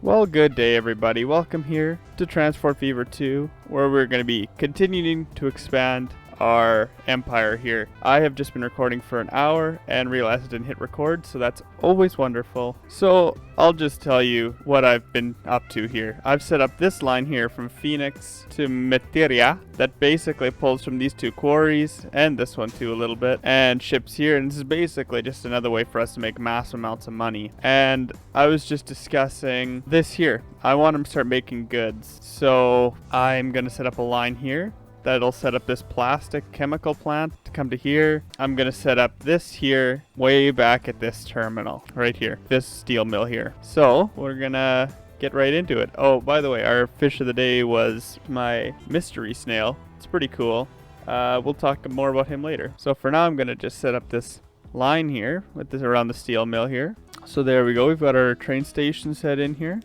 Well, good day everybody. Welcome here to Transport Fever 2, where we're going to be continuing to expand our empire here. I have just been recording for an hour and realized I didn't hit record, so that's always wonderful. So I'll just tell you what I've been up to here. I've set up this line here from Phoenix to Materia that basically pulls from these two quarries, and this one too a little bit, and ships here, and this is basically just another way for us to make massive amounts of money. And I was just discussing this here. I want to start making goods, so I'm going to set up a line here that'll set up this plastic chemical plant to come to here. I'm going to set up this here way back at this terminal right here, this steel mill here. So we're going to get right into it. Oh, by the way, our fish of the day was my mystery snail. It's pretty cool. We'll talk more about him later. So for now, I'm going to just set up this line here with this around the steel mill here. So there we go. We've got our train station set in here.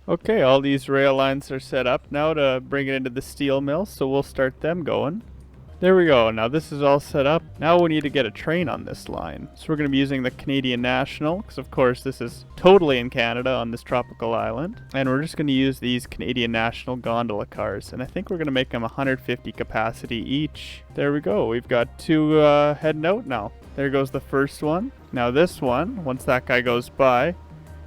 Okay, all these rail lines are set up now to bring it into the steel mill, so we'll start them going. There we go. Now this is all set up. Now we need to get a train on this line. So we're going to be using the Canadian National, because of course this is totally in Canada on this tropical island. And we're just going to use these Canadian National gondola cars. And I think we're going to make them 150 capacity each. There we go. We've got two heading out now. There goes the first one. Now this one, once that guy goes by,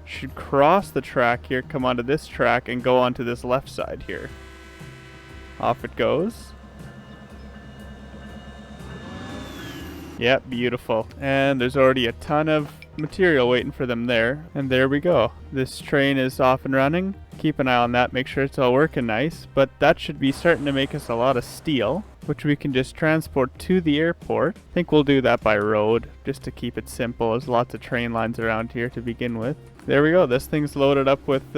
should cross the track here, come onto this track, and go onto this left side here. Off it goes. Yep, beautiful. And there's already a ton of material waiting for them there. And there we go. This train is off and running. Keep an eye on that, make sure it's all working nice. But that should be starting to make us a lot of steel, which we can just transport to the airport. I think we'll do that by road, just to keep it simple. There's lots of train lines around here to begin with. There we go. This thing's loaded up with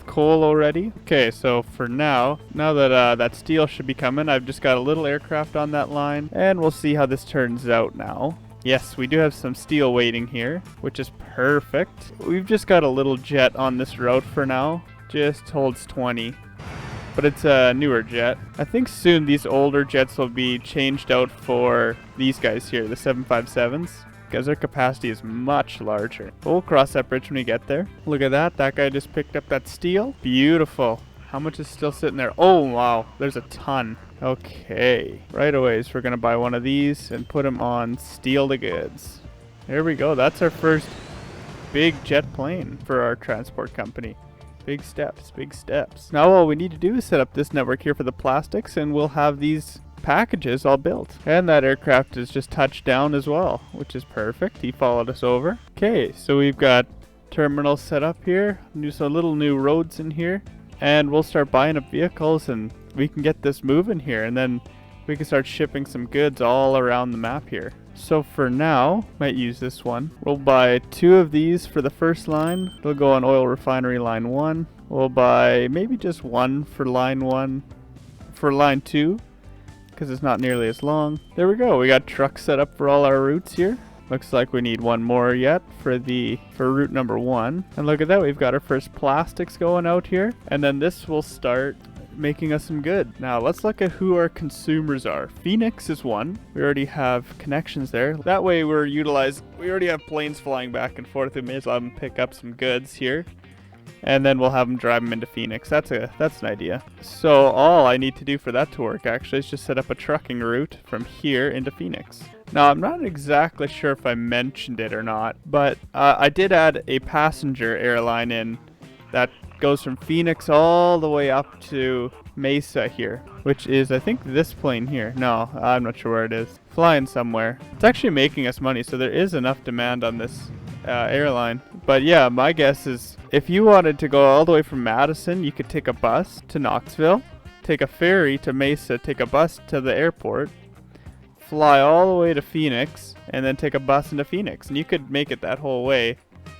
coal already. Okay, so for now that that steel should be coming, I've just got a little aircraft on that line, and we'll see how this turns out now. Yes, we do have some steel waiting here, which is perfect. We've just got a little jet on this route for now. Just holds 20. But it's a newer jet. I think soon these older jets will be changed out for these guys here, the 757s, because their capacity is much larger. We'll cross that bridge when we get there. Look at that. That guy just picked up that steel. Beautiful. How much is still sitting there? Oh, wow. There's a ton. Okay. Right away, so we're going to buy one of these and put them on steel to goods. There we go. That's our first big jet plane for our transport company. Big steps, big steps. Now all we need to do is set up this network here for the plastics, and we'll have these packages all built. And that aircraft is just touched down as well, which is perfect. He followed us over. Okay, so we've got terminals set up here. So little new roads in here. And we'll start buying up vehicles, and we can get this moving here. And then we can start shipping some goods all around the map here. So for now, might use this one. We'll buy 2 of these for the first line. It'll go on oil refinery line 1. We'll buy maybe just 1 for line 1. For line 2, because it's not nearly as long. There we go. We got trucks set up for all our routes here. Looks like we need one more yet for route number 1. And look at that. We've got our first plastics going out here. And then this will start making us some good. Now let's look at who our consumers are. Phoenix is one. We already have connections there. That way we already have planes flying back and forth. We may as well have them pick up some goods here, and then we'll have them drive them into Phoenix. That's an idea. So all I need to do for that to work actually is just set up a trucking route from here into Phoenix. Now I'm not exactly sure if I mentioned it or not, but I did add a passenger airline in that goes from Phoenix all the way up to Mesa here, which is, I think, this plane here. No, I'm not sure where it is. Flying somewhere. It's actually making us money, so there is enough demand on this airline. But yeah, my guess is if you wanted to go all the way from Madison, you could take a bus to Knoxville, take a ferry to Mesa, take a bus to the airport, fly all the way to Phoenix, and then take a bus into Phoenix. And you could make it that whole way.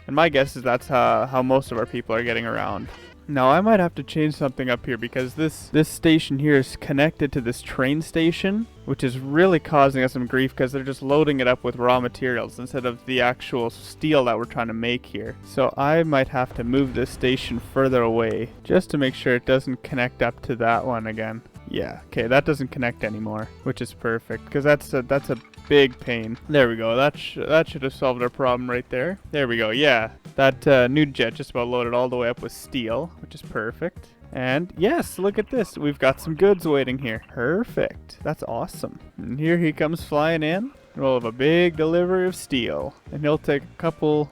And my guess is that's how most of our people are getting around. Now I might have to change something up here, because this station here is connected to this train station, which is really causing us some grief because they're just loading it up with raw materials instead of the actual steel that we're trying to make here. So I might have to move this station further away just to make sure it doesn't connect up to that one again. Yeah, okay, that doesn't connect anymore, which is perfect, because that's a big pain. There we go. That should have solved our problem right there. There we go. Yeah, That new jet just about loaded all the way up with steel, which is perfect. And yes, look at this. We've got some goods waiting here. Perfect. That's awesome. And here he comes flying in. We'll have a big delivery of steel. And he'll take a couple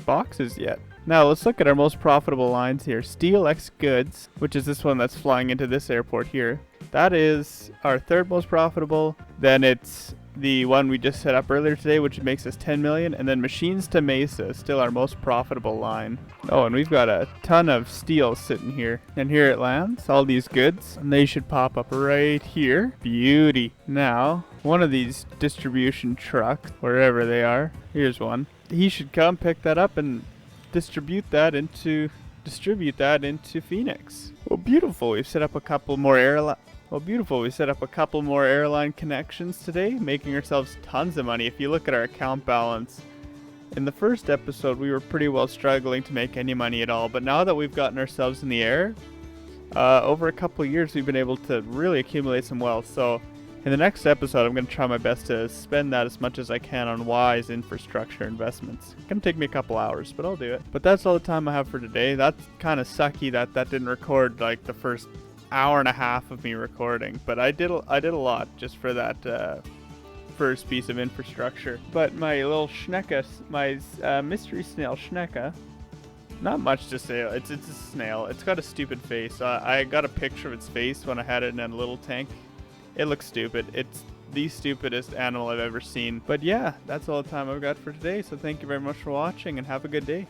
boxes yet. Now let's look at our most profitable lines here. Steel X Goods, which is this one that's flying into this airport here. That is our third most profitable. Then it's the one we just set up earlier today, which makes us 10 million. And then Machines to Mesa, still our most profitable line. Oh, and we've got a ton of steel sitting here. And here it lands, all these goods. And they should pop up right here. Beauty. Now, one of these distribution trucks, wherever they are, here's one. He should come pick that up and distribute that into Phoenix. Well, beautiful. We've set up a couple more airline connections today, making ourselves tons of money. If you look at our account balance, in the first episode, we were pretty well struggling to make any money at all. But now that we've gotten ourselves in the air, over a couple of years, we've been able to really accumulate some wealth. So in the next episode, I'm going to try my best to spend that as much as I can on wise infrastructure investments. It's going to take me a couple hours, but I'll do it. But that's all the time I have for today. That's kind of sucky that didn't record like the first hour and a half of me recording. But I did a lot just for that first piece of infrastructure. But my little Shnekka, my mystery snail Shnekka, not much to say. It's a snail. It's got a stupid face. I got a picture of its face when I had it in a little tank. It looks stupid. It's the stupidest animal I've ever seen. But yeah, that's all the time I've got for today. So thank you very much for watching and have a good day.